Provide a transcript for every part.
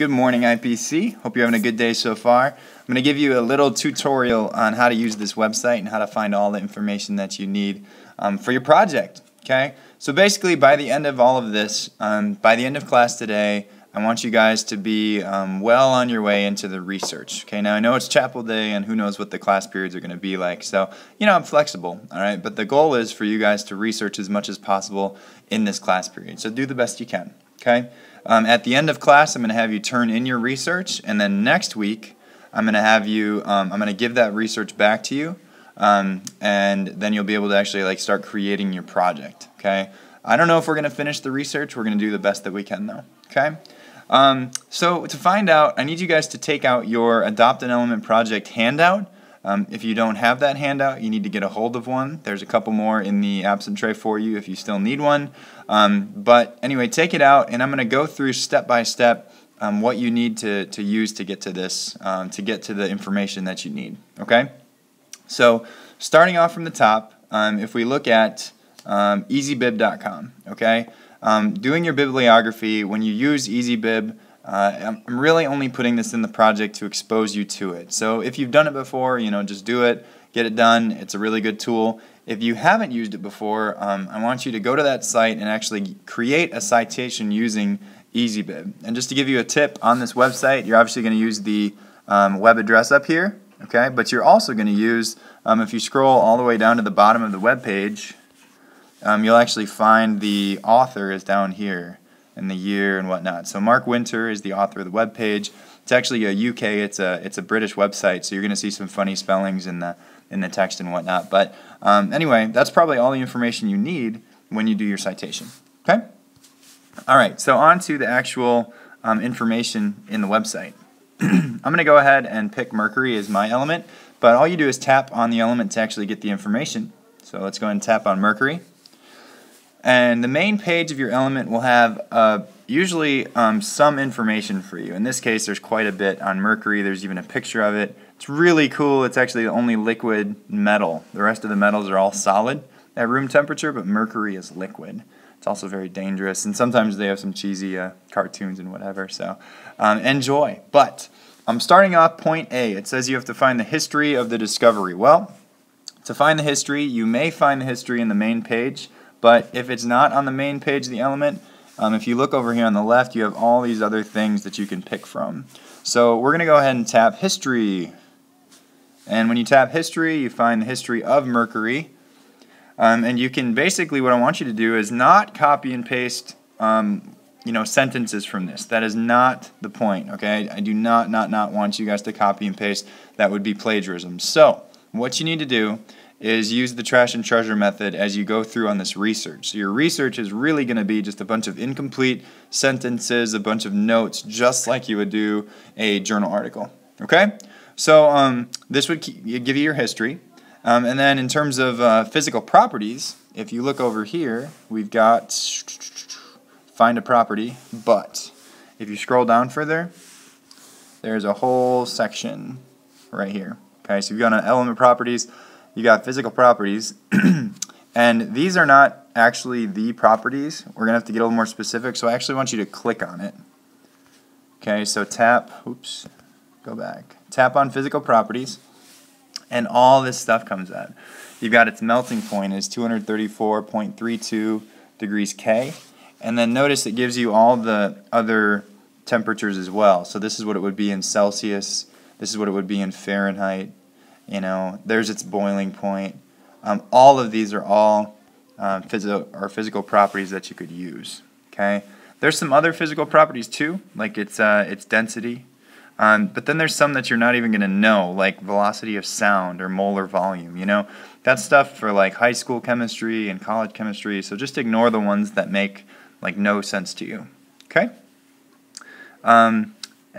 Good morning, IPC. Hope you're having a good day so far. I'm going to give you a little tutorial on how to use this website and how to find all the information that you need for your project. Okay? So basically, by the end of all of this, by the end of class today, I want you guys to be well on your way into the research. Okay? Now, I know it's chapel day, and who knows what the class periods are going to be like. So, I'm flexible. All right? But the goal is for you guys to research as much as possible in this class period. So do the best you can. Okay? At the end of class, I'm going to have you turn in your research, and then next week, I'm going to have you, I'm going to give that research back to you, and then you'll be able to actually start creating your project. Okay? I don't know if we're going to finish the research. We're going to do the best that we can, though. Okay? So to find out, I need you guys to take out your Adopt an Element project handout. If you don't have that handout, you need to get a hold of one. There's a couple more in the absent tray for you if you still need one. But anyway, take it out, and I'm going to go through step by step what you need to use to get to this, to get to the information that you need. Okay? So starting off from the top, if we look at Easybib.com, okay? Doing your bibliography, when you use Easybib, I'm really only putting this in the project to expose you to it. So if you've done it before, just do it, get it done. It's a really good tool. If you haven't used it before, I want you to go to that site and actually create a citation using Easybib. And just to give you a tip on this website, you're obviously going to use the web address up here, okay? But you're also going to use, if you scroll all the way down to the bottom of the web page, you'll actually find the author is down here and the year and whatnot. So Mark Winter is the author of the web page. It's actually a UK, it's a British website, so you're going to see some funny spellings in the text and whatnot. But anyway, that's probably all the information you need when you do your citation. Okay? All right, so on to the actual information in the website. I'm going to go ahead and pick Mercury as my element, but all you do is tap on the element to actually get the information. So let's go ahead and tap on Mercury. And the main page of your element will have usually some information for you. In this case, there's quite a bit on Mercury. There's even a picture of it. It's really cool. It's actually the only liquid metal. The rest of the metals are all solid at room temperature, but Mercury is liquid. It's also very dangerous, and sometimes they have some cheesy cartoons and whatever, so enjoy. But I'm starting off point A. It says you have to find the history of the discovery. Well, to find the history, you may find the history in the main page, but if it's not on the main page of the element, if you look over here on the left, you have all these other things that you can pick from. So we're going to go ahead and tap History. And when you tap History, you find the history of Mercury. And you can basically, what I want you to do is not copy and paste sentences from this. That is not the point, okay? I do not want you guys to copy and paste. That would be plagiarism. So what you need to do is use the trash and treasure method as you go through on this research. So your research is really going to be just a bunch of incomplete sentences, a bunch of notes, just like you would do a journal article. Okay? So this would give you your history. And then in terms of physical properties, if you look over here, we've got find a property, but if you scroll down further, there's a whole section right here. Okay, so you've got element properties, you got physical properties, and these are not actually the properties. We're going to have to get a little more specific, so I actually want you to click on it. Okay, so tap on physical properties, and all this stuff comes out. You've got its melting point is 234.32 degrees K, and then notice it gives you all the other temperatures as well. So this is what it would be in Celsius, this is what it would be in Fahrenheit. There's its boiling point. All of these are all physical properties that you could use. Okay, there's some other physical properties too, like its density. But then there's some that you're not even going to know, like velocity of sound or molar volume. That's stuff for like high school chemistry and college chemistry. So just ignore the ones that make no sense to you. Okay. And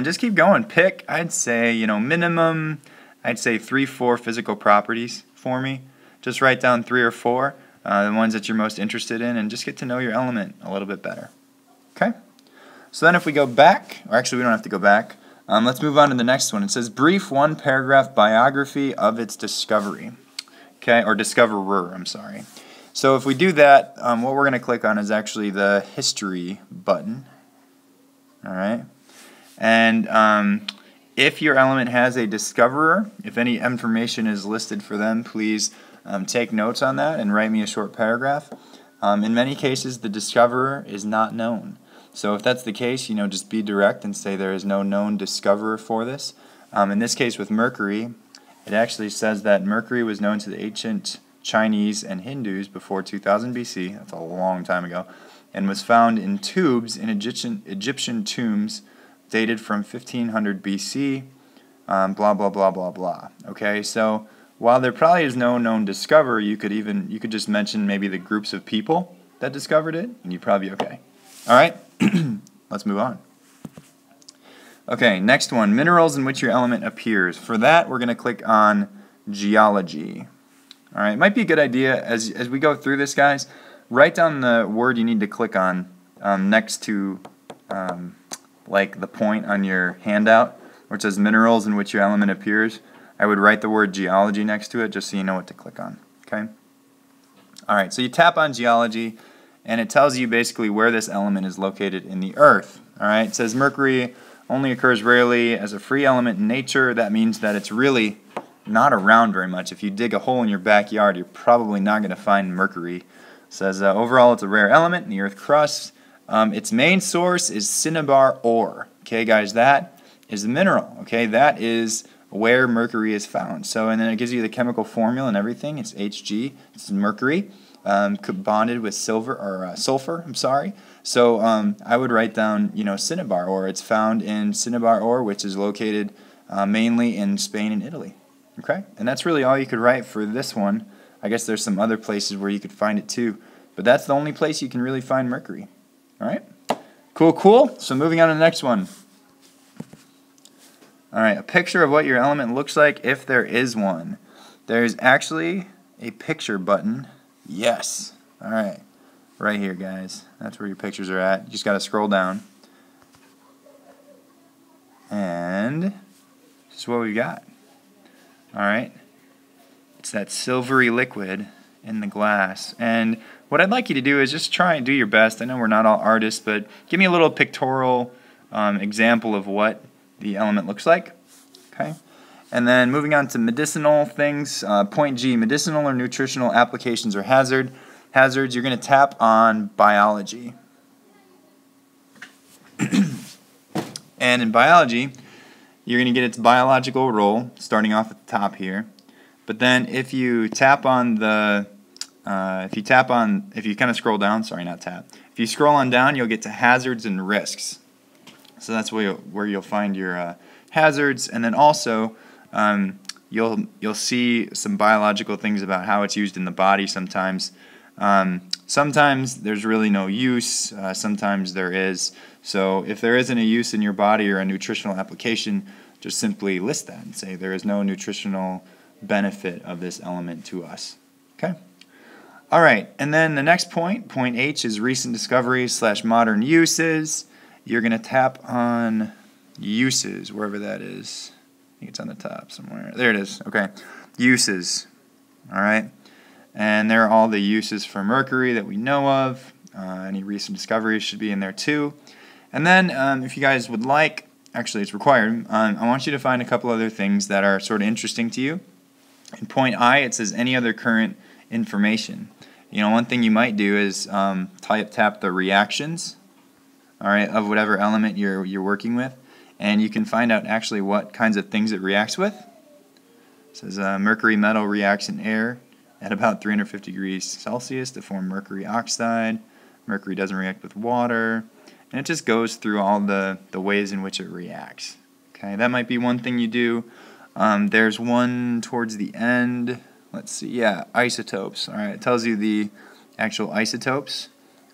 just keep going. Pick, I'd say, minimum. I'd say 3-4 physical properties for me. Just write down 3 or 4, the ones that you're most interested in, and just get to know your element a little bit better. Okay? So then if we go back, or actually we don't have to go back, let's move on to the next one. It says brief 1-paragraph biography of its discovery. Okay, or discoverer, I'm sorry. So if we do that, what we're going to click on is actually the history button. Alright? And if your element has a discoverer, if any information is listed for them, please take notes on that and write me a short paragraph. In many cases, the discoverer is not known. So if that's the case, just be direct and say there is no known discoverer for this. In this case with Mercury, it actually says that Mercury was known to the ancient Chinese and Hindus before 2000 BC, that's a long time ago, and was found in tubes in Egyptian tombs dated from 1500 BC, blah, blah, blah, blah, blah. Okay, so while there probably is no known discoverer, you could just mention maybe the groups of people that discovered it, and you'd probably be okay. All right, let's move on. Okay, next one, minerals in which your element appears. For that, we're going to click on geology. All right, it might be a good idea as we go through this, guys, write down the word you need to click on next to like the point on your handout where it says minerals in which your element appears. I would write the word geology next to it just so you know what to click on. Okay. All right, so you tap on geology and it tells you basically where this element is located in the earth. All right, it says Mercury only occurs rarely as a free element in nature. That means that it's really not around very much. If you dig a hole in your backyard, you're probably not going to find Mercury. It says overall it's a rare element in the earth crust. Its main source is cinnabar ore. Okay, guys, that is the mineral. Okay, that is where Mercury is found. So, and then it gives you the chemical formula and everything. It's Hg. It's Mercury bonded with sulfur. I'm sorry. So I would write down, cinnabar ore. It's found in cinnabar ore, which is located mainly in Spain and Italy. Okay, and that's really all you could write for this one. I guess there's some other places where you could find it too, but that's the only place you can really find Mercury. All right, cool. So moving on to the next one. All right, a picture of what your element looks like if there is one. There's actually a picture button. Yes. All right, right here, guys. That's where your pictures are at. You just got to scroll down, and this is what we got. All right, it's that silvery liquid in the glass, and what I'd like you to do is just try and do your best. I know we're not all artists, but give me a little pictorial example of what the element looks like. Okay, and then moving on to medicinal things. Point G, medicinal or nutritional applications or hazards. You're going to tap on biology, and in biology, you're going to get its biological role, starting off at the top here. But then if you tap on the, if you kind of scroll down, sorry, not tap. If you scroll on down, you'll get to hazards and risks. So that's where you'll find your hazards, and then also you'll see some biological things about how it's used in the body sometimes. Sometimes there's really no use, sometimes there is. So if there isn't a use in your body or a nutritional application, just simply list that and say there is no nutritional benefit of this element to us. Okay? All right, and then the next point, point H, is recent discoveries / modern uses. You're going to tap on uses, wherever that is. I think it's on the top somewhere. There it is. Okay, uses. All right. And there are all the uses for Mercury that we know of. Any recent discoveries should be in there too. And then if you guys would like, actually it's required, I want you to find a couple other things that are sort of interesting to you. In point I, it says any other current information. One thing you might do is tap the reactions, all right, of whatever element you're working with, and you can find out actually what kinds of things it reacts with. It says mercury metal reacts in air at about 350 degrees Celsius to form mercury oxide. Mercury doesn't react with water. And it just goes through all the ways in which it reacts. Okay, that might be one thing you do. There's one towards the end. Let's see, yeah, isotopes. All right, it tells you the actual isotopes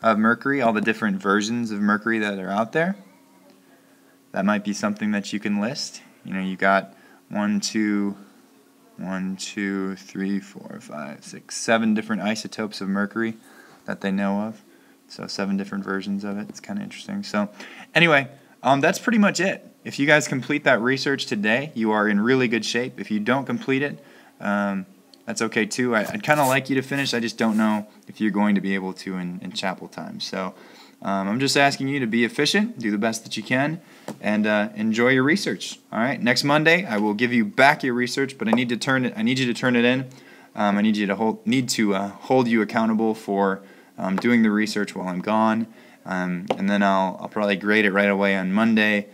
of Mercury, all the different versions of Mercury that are out there. That might be something that you can list. You got 1, 2, 3, 4, 5, 6, 7 different isotopes of Mercury that they know of. So 7 different versions of it. It's kind of interesting. So anyway, that's pretty much it. If you guys complete that research today, you are in really good shape. If you don't complete it, that's okay too. I'd kind of like you to finish. I just don't know if you're going to be able to in chapel time. So I'm just asking you to be efficient, do the best that you can, and enjoy your research. All right. Next Monday, I will give you back your research, but I need you to turn it in. I need you to hold you accountable for doing the research while I'm gone, and then I'll probably grade it right away on Monday,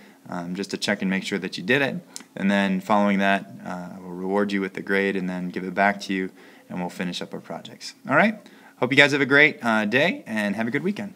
just to check and make sure that you did it. And then following that, I will reward you with the grade and then give it back to you, and we'll finish up our projects. All right. Hope you guys have a great day and have a good weekend.